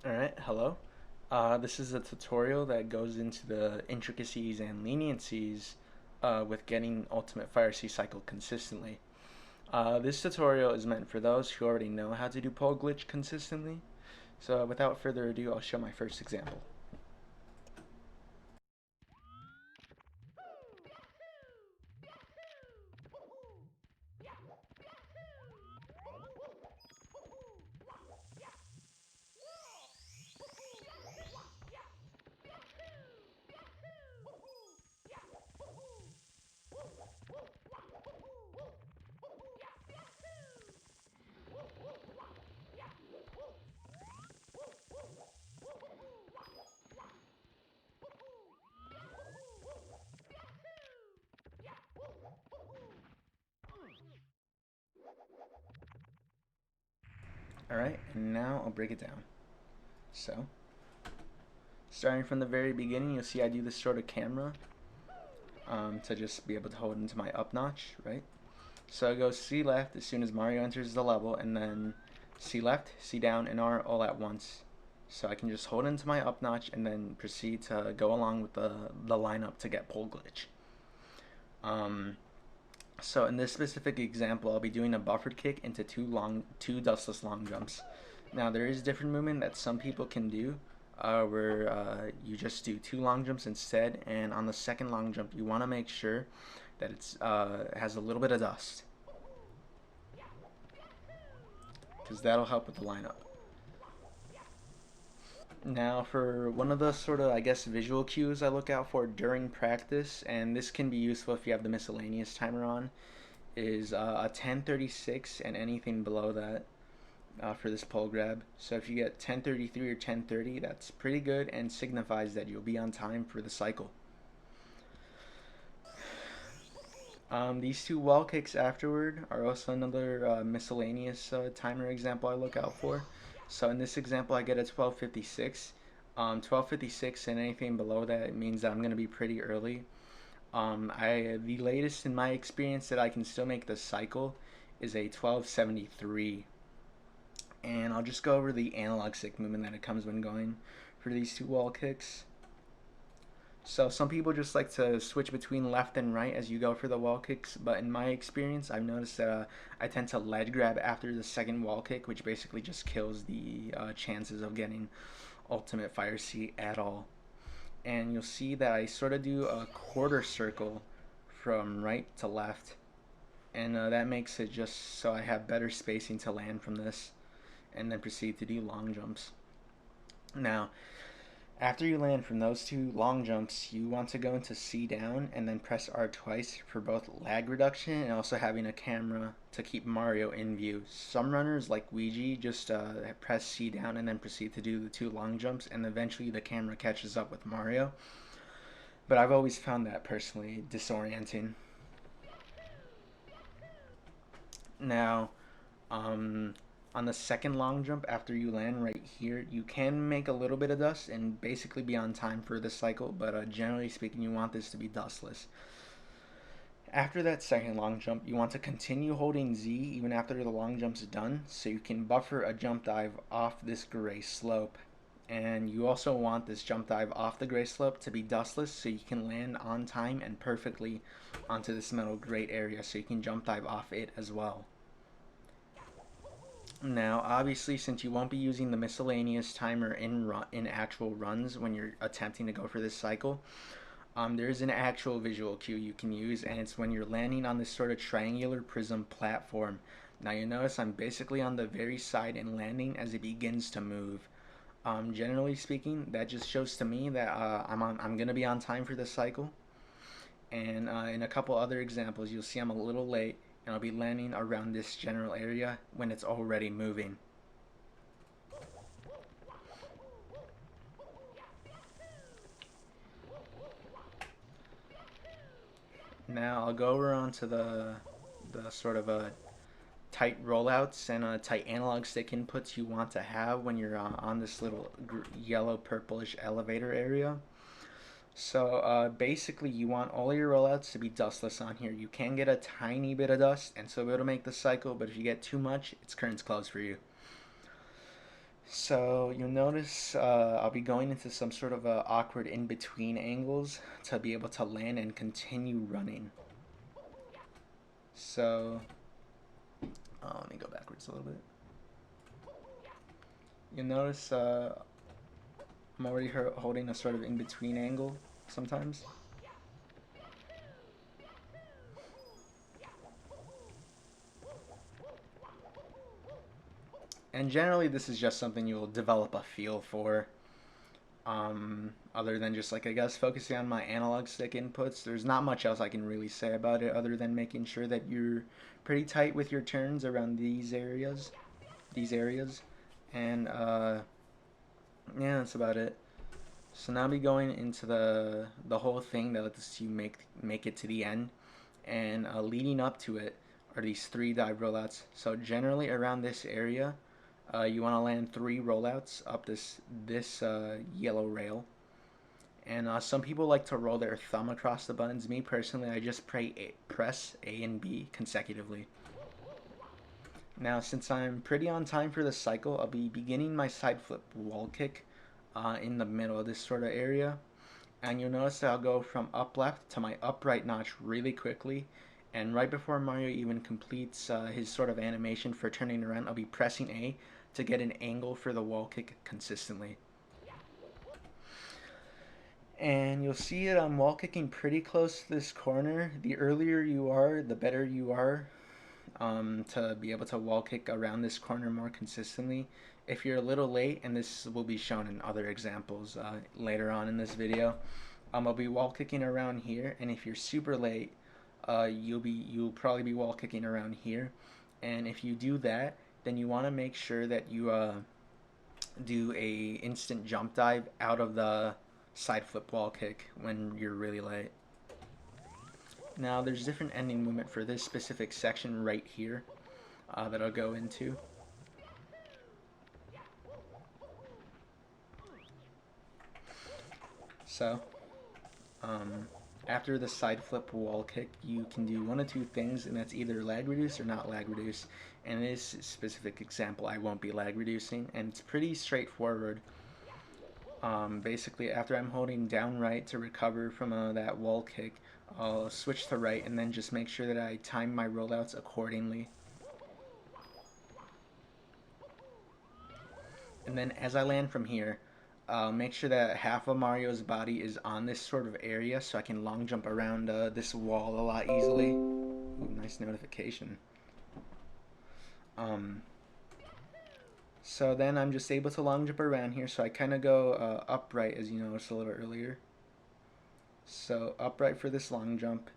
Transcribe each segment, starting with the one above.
Alright, hello. This is a tutorial that goes into the intricacies and leniencies with getting Ultimate Fire Sea Cycle consistently. This tutorial is meant for those who already know how to do pole glitch consistently. So without further ado, I'll show my first example. Alright, and now I'll break it down. So, starting from the very beginning, you'll see I do this sort of camera to just be able to hold into my up notch, right? So I go C left as soon as Mario enters the level, and then C left, C down, and R all at once. So I can just hold into my up notch and then proceed to go along with the lineup to get pole glitch. So in this specific example, I'll be doing a buffered kick into two dustless long jumps. Now there is different movement that some people can do, where you just do two long jumps instead, and on the second long jump, you want to make sure that it's has a little bit of dust, because that'll help with the lineup. Now for one of the sort of, I guess, visual cues I look out for during practice, and this can be useful if you have the miscellaneous timer on, is a 10:36 and anything below that for this pole grab. So if you get 10:33 or 10:30, that's pretty good and signifies that you'll be on time for the cycle. These two wall kicks afterward are also another miscellaneous timer example I look out for. So in this example, I get a 12:56. 12:56 and anything below that means that I'm going to be pretty early. The latest in my experience that I can still make the cycle is a 12:73. And I'll just go over the analog stick movement that it comes when going for these two wall kicks. So some people just like to switch between left and right as you go for the wall kicks, but in my experience, I've noticed that I tend to ledge grab after the second wall kick, which basically just kills the chances of getting ultimate fire seat at all. And you'll see that I sort of do a quarter circle from right to left, and that makes it just so I have better spacing to land from this, and then proceed to do long jumps. Now, after you land from those two long jumps, you want to go into C down and then press R twice for both lag reduction and also having a camera to keep Mario in view. Some runners, like Ouija, just press C down and then proceed to do the two long jumps, and eventually the camera catches up with Mario. But I've always found that personally disorienting. Now, um, on the second long jump after you land right here, you can make a little bit of dust and basically be on time for this cycle, but generally speaking, you want this to be dustless. After that second long jump, you want to continue holding Z even after the long jump's done, so you can buffer a jump dive off this gray slope. And you also want this jump dive off the gray slope to be dustless, so you can land on time and perfectly onto this metal grate area, so you can jump dive off it as well. Now, obviously, since you won't be using the miscellaneous timer in actual runs when you're attempting to go for this cycle, there is an actual visual cue you can use, and it's when you're landing on this sort of triangular prism platform. Now, you notice I'm basically on the very side and landing as it begins to move. Generally speaking, that just shows to me that I'm gonna be on time for this cycle. And in a couple other examples, you'll see I'm a little late, and I'll be landing around this general area when it's already moving. Now I'll go over onto the sort of tight rollouts and tight analog stick inputs you want to have when you're on this little yellow purplish elevator area. So basically you want all your rollouts to be dustless on here. You can get a tiny bit of dust and so it'll make the cycle, but if you get too much, it's curtains closed for you. So you'll notice I'll be going into some sort of awkward in-between angles to be able to land and continue running. So let me go backwards a little bit. You'll notice I'm already holding a sort of in-between angle sometimes. And generally this is just something you'll develop a feel for. Other than just like, I guess, focusing on my analog stick inputs, there's not much else I can really say about it other than making sure that you're pretty tight with your turns around these areas, and yeah, that's about it. So now I'll be going into the whole thing that lets you make it to the end, and leading up to it are these three dive rollouts. So generally around this area, you want to land three rollouts up this yellow rail. And some people like to roll their thumb across the buttons. Me personally, I just press A and B consecutively. Now, since I'm pretty on time for this cycle, I'll be beginning my side flip wall kick in the middle of this sort of area. And you'll notice that I'll go from up left to my up right notch really quickly. And right before Mario even completes his sort of animation for turning around, I'll be pressing A to get an angle for the wall kick consistently. And you'll see it on wall kicking pretty close to this corner. The earlier you are, the better you are to be able to wall kick around this corner more consistently. If you're a little late, and this will be shown in other examples later on in this video, I'll be wall kicking around here, and if you're super late, you'll probably be wall kicking around here. And if you do that, then you want to make sure that you do a instant jump dive out of the side flip wall kick when you're really late. Now there's different ending movement for this specific section right here that I'll go into. So after the side flip wall kick, you can do one of two things, and that's either lag reduce or not lag reduce. And in this specific example, I won't be lag reducing, and it's pretty straightforward. Basically, after I'm holding down right to recover from that wall kick, I'll switch to right and then just make sure that I time my rollouts accordingly. And then as I land from here, I'll make sure that half of Mario's body is on this sort of area so I can long jump around this wall a lot easily. Ooh, nice notification. So then I'm just able to long jump around here, so I kind of go upright, as you noticed a little earlier. So upright for this long jump,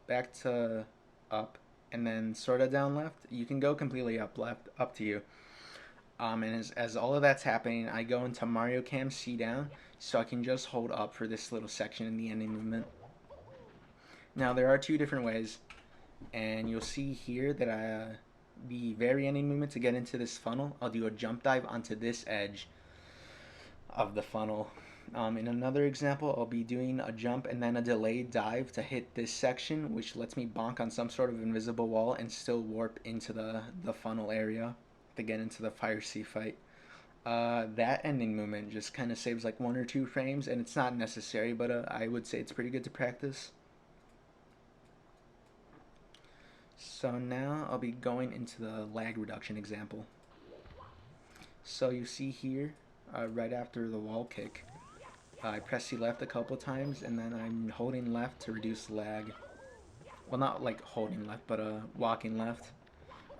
back to up, and then sort of down left. You can go completely up left, up to you. And as all of that's happening, I go into Mario Cam C down, so I can just hold up for this little section in the ending movement. Now there are two different ways, and you'll see here that the very ending movement to get into this funnel, I'll do a jump dive onto this edge of the funnel. In another example, I'll be doing a jump and then a delayed dive to hit this section, which lets me bonk on some sort of invisible wall and still warp into the funnel area to get into the fire sea fight. That ending movement just kind of saves like 1 or 2 frames, and it's not necessary, but I would say it's pretty good to practice. So now I'll be going into the lag reduction example. So you see here, right after the wall kick, I press C left a couple times, and then I'm holding left to reduce lag. Well, not like holding left, but walking left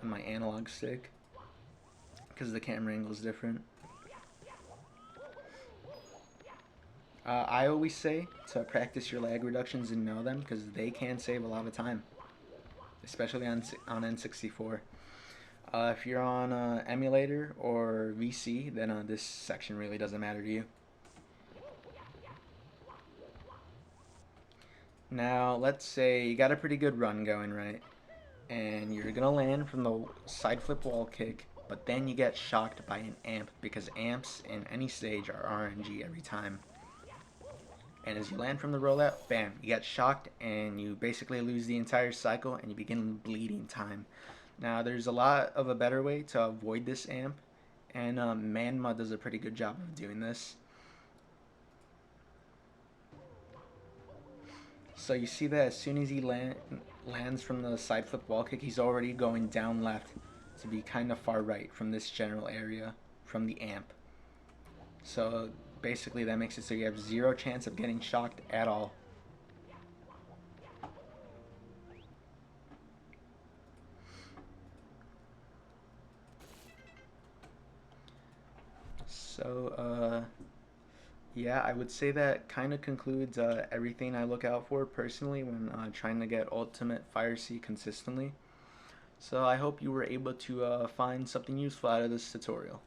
on my analog stick, because the camera angle is different. I always say to practice your lag reductions and know them, because they can save a lot of time, especially on N64. If you're on emulator or VC, then this section really doesn't matter to you. Now, let's say you got a pretty good run going, right? And you're gonna land from the side flip wall kick, but then you get shocked by an amp, because amps in any stage are RNG every time. And as you land from the rollout, bam, you get shocked and you basically lose the entire cycle and you begin bleeding time. Now there's a lot of a better way to avoid this amp, and maxnmud does a pretty good job of doing this. So you see that as soon as he lands from the side flip wall kick, he's already going down left to be kind of far right from this general area from the amp. So basically that makes it so you have zero chance of getting shocked at all. So yeah, I would say that kind of concludes everything I look out for personally when trying to get ultimate fire C consistently. So I hope you were able to find something useful out of this tutorial.